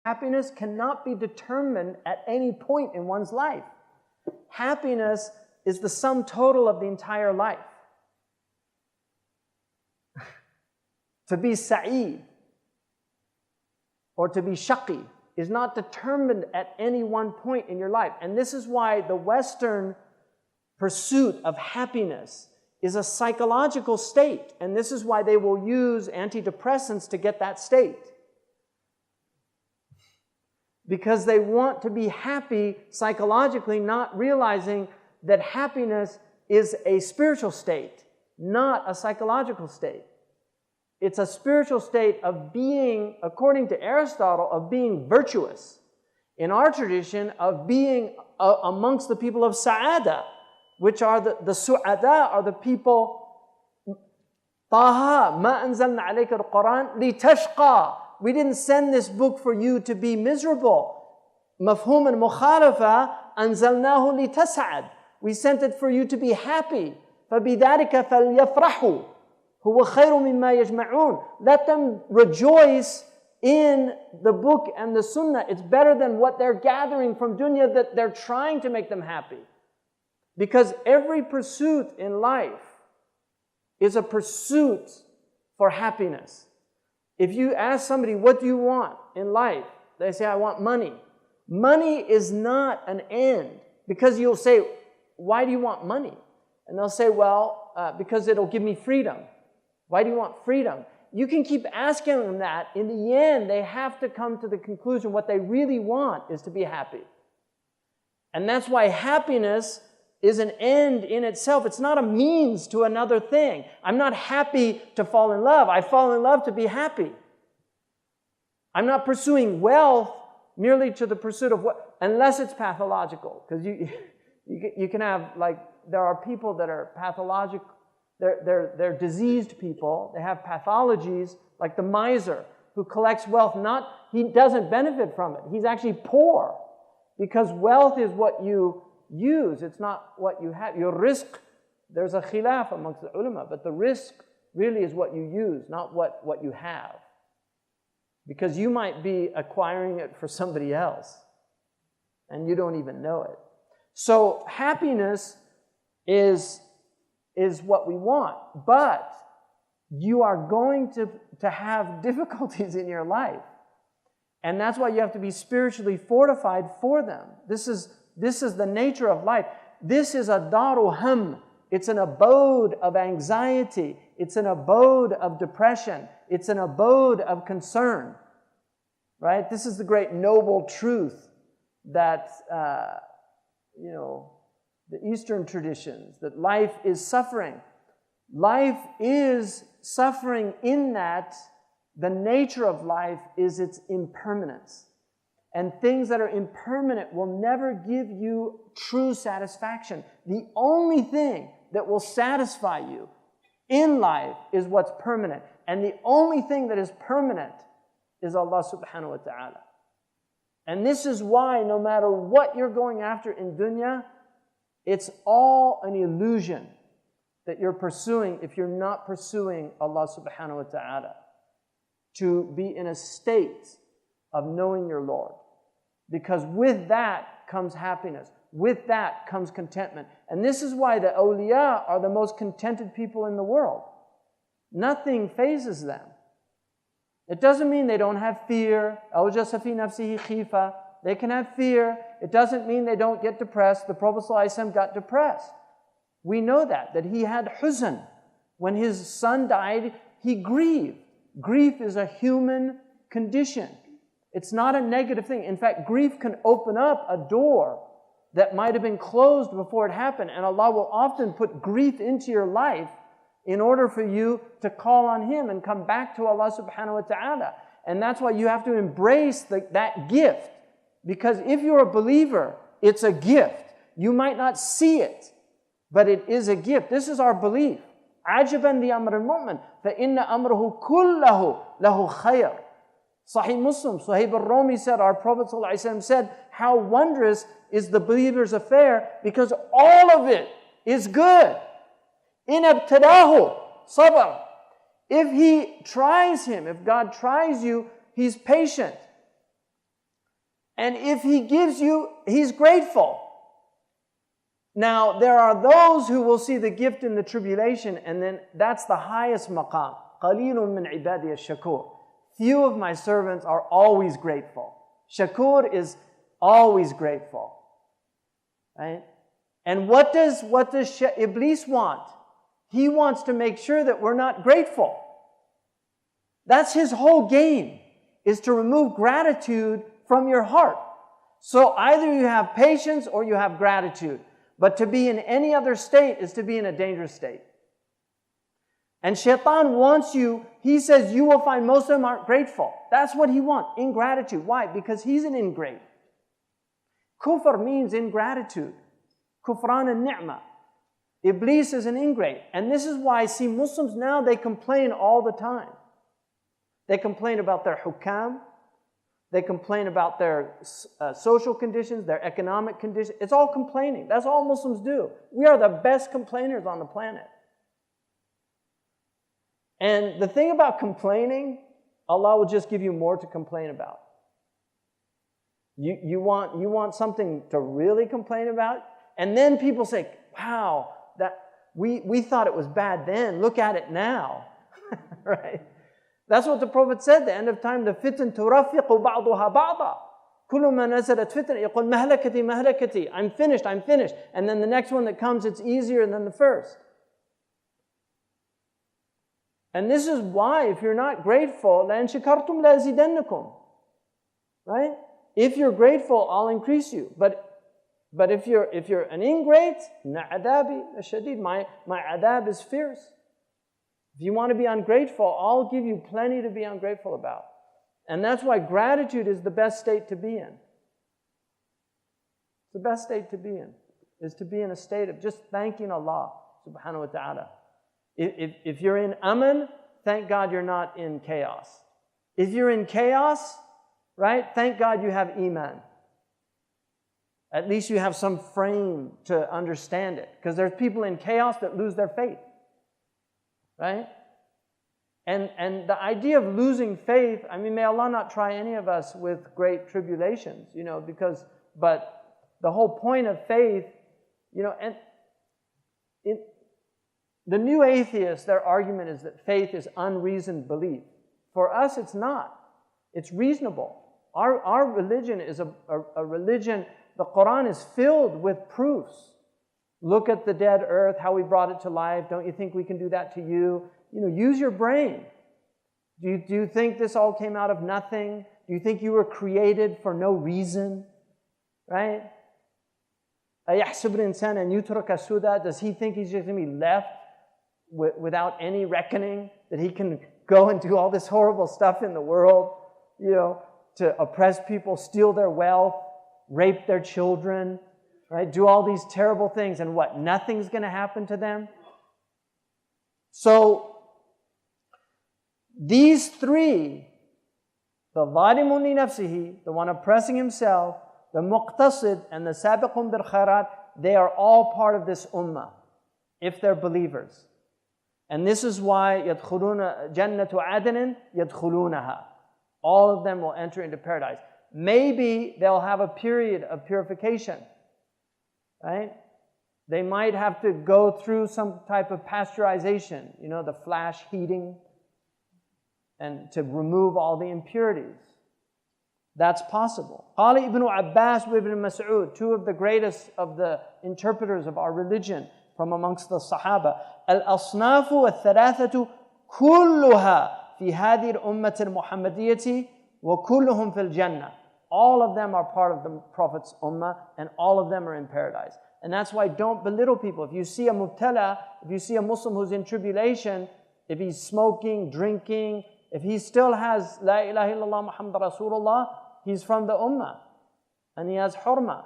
Happiness cannot be determined at any point in one's life. Happiness is the sum total of the entire life. To be sa'id or to be shaqi is not determined at any one point in your life. And this is why the Western pursuit of happiness is a psychological state. And this is why they will use antidepressants to get that state. Because they want to be happy psychologically, not realizing that happiness is a spiritual state, not a psychological state. It's a spiritual state of being, according to Aristotle, of being virtuous. In our tradition, of being amongst the people of Sa'ada, which are the Su'ada, are the people, Taha, ma anzalna alayka al-Quran litashqa. We didn't send this book for you to be miserable. Mafhum al-mukhalafa, anzalnahu litas'ad. We sent it for you to be happy. فَبِذَلِكَ فَلْيَفْرَحُوا هُوَ خَيْرٌ مِمَّا يَجْمَعُونَ. Let them rejoice in the book and the sunnah. It's better than what they're gathering from dunya that they're trying to make them happy. Because every pursuit in life is a pursuit for happiness. If you ask somebody, what do you want in life? They say, I want money. Money is not an end. Because you'll say, why do you want money? And they'll say, well, because it'll give me freedom. Why do you want freedom? You can keep asking them that. In the end, they have to come to the conclusion what they really want is to be happy. And that's why happiness is an end in itself. It's not a means to another thing. I'm not happy to fall in love. I fall in love to be happy. I'm not pursuing wealth merely to the pursuit of what, unless it's pathological. Because you can have, like, there are people that are pathological, they're diseased people. They have pathologies, like the miser who collects wealth. He doesn't benefit from it. He's actually poor because wealth is what you use. It's not what you have. Your rizq, there's a khilaf amongst the ulama, but the rizq really is what you use, not what you have. Because you might be acquiring it for somebody else and you don't even know it. So happiness is what we want, but you are going to have difficulties in your life. And that's why you have to be spiritually fortified for them. This is the nature of life. This is a daru ham. It's an abode of anxiety. It's an abode of depression. It's an abode of concern. Right? This is the great noble truth that, the Eastern traditions, that life is suffering. Life is suffering in that the nature of life is its impermanence. And things that are impermanent will never give you true satisfaction. The only thing that will satisfy you in life is what's permanent. And the only thing that is permanent is Allah subhanahu wa ta'ala. And this is why no matter what you're going after in dunya, it's all an illusion that you're pursuing if you're not pursuing Allah subhanahu wa ta'ala. To be in a state of knowing your Lord. Because with that comes happiness. With that comes contentment. And this is why the awliya are the most contented people in the world. Nothing phases them. It doesn't mean they don't have fear. أَوْجَسَ فِي نَفْسِهِ خِيفَةً. They can have fear. It doesn't mean they don't get depressed. The Prophet ﷺ got depressed. We know that he had huzn. When his son died, he grieved. Grief is a human condition. It's not a negative thing. In fact, grief can open up a door that might have been closed before it happened. And Allah will often put grief into your life in order for you to call on Him and come back to Allah subhanahu wa ta'ala. And that's why you have to embrace that gift. Because if you're a believer, it's a gift. You might not see it, but it is a gift. This is our belief. عَجَبًا لِأَمْرِ الْمُؤْمِنِ فَإِنَّ أَمْرَهُ كُلَّهُ لَهُ خَيْرٌ. Sahih Muslim, Suhaib al-Rumi said, our Prophet ﷺ said, how wondrous is the believer's affair because all of it is good. إِنْ ابْتَدَاهُ صَبَرٌ. If He tries him, if God tries you, He's patient. And if he gives you, he's grateful. Now, there are those who will see the gift in the tribulation, and then that's the highest maqam. قَلِيلٌ مِّنْ عِبَادِيَ الشَّكُورِ. Few of my servants are always grateful. Shakur is always grateful. Right? And what does Iblis want? He wants to make sure that we're not grateful. That's his whole game, is to remove gratitude from your heart. So either you have patience or you have gratitude. But to be in any other state is to be in a dangerous state. And shaitan wants you, he says you will find most of them aren't grateful. That's what he wants, ingratitude. Why? Because he's an ingrate. Kufr means ingratitude. Kufran and ni'mah. Iblis is an ingrate. And this is why I see Muslims now, they complain all the time. They complain about their hukam. They complain about their social conditions, their economic conditions. It's all complaining. That's all Muslims do. We are the best complainers on the planet. And the thing about complaining, Allah will just give you more to complain about. You want something to really complain about? And then people say, wow, that we thought it was bad then. Look at it now. Right? That's what the Prophet said, the end of time, the fitan turafiqu ba'duha ba'da. Kullu ma nazalat fitan, yaqul mahlakati, mahlakati. I'm finished. And then the next one that comes, it's easier than the first. And this is why, if you're not grateful, لَإِن شَكَرْتُمْ لَأَزِيدَنَّكُمْ. Right? If you're grateful, I'll increase you. But if you're an ingrate, عَذَابِ الشَّدِيد. My adab is fierce. If you want to be ungrateful, I'll give you plenty to be ungrateful about. And that's why gratitude is the best state to be in. The best state to be in is to be in a state of just thanking Allah subhanahu wa ta'ala. If you're in aman, thank God you're not in chaos. If you're in chaos, right, thank God you have iman. At least you have some frame to understand it. Because there's people in chaos that lose their faith. Right? And the idea of losing faith, I mean, may Allah not try any of us with great tribulations, but the whole point of faith, and the new atheists, their argument is that faith is unreasoned belief. For us, it's not. It's reasonable. Our religion is a religion, the Quran is filled with proofs. Look at the dead earth, how we brought it to life. Don't you think we can do that to you? Use your brain. Do you think this all came out of nothing? Do you think you were created for no reason? Right? أَيَحْسُبُ الْإِنسَانَ أَنْ يُتْرَكَ سُدًى? Does he think he's just going to be left without any reckoning? That he can go and do all this horrible stuff in the world, to oppress people, steal their wealth, rape their children, right? Do all these terrible things, and what? Nothing's going to happen to them? So, these three, the ظَالِمٌ لِنَفْسِهِ, the one oppressing himself, the muqtasid, and the sabiqun bil khairat, they are all part of this ummah, if they're believers. And this is why يَدْخُلُونَ جَنَّةُ عَدْنٍ يَدْخُلُونَهَا. All of them will enter into paradise. Maybe they'll have a period of purification. Right? They might have to go through some type of pasteurization, the flash heating, and to remove all the impurities. That's possible. Qala ibn Abbas wa ibn Mas'ud, two of the greatest of the interpreters of our religion from amongst the Sahaba. Al-asnafu wa-thalathatu kulluha fi hadhihi al-ummati al-Muhammadiyyati wa kulluhum fil jannah. All of them are part of the Prophet's ummah, and all of them are in paradise. And that's why don't belittle people. If you see a mubtala, if you see a Muslim who's in tribulation, if he's smoking, drinking, if he still has La ilaha illallah Muhammad Rasulullah, he's from the ummah. And he has hurmah.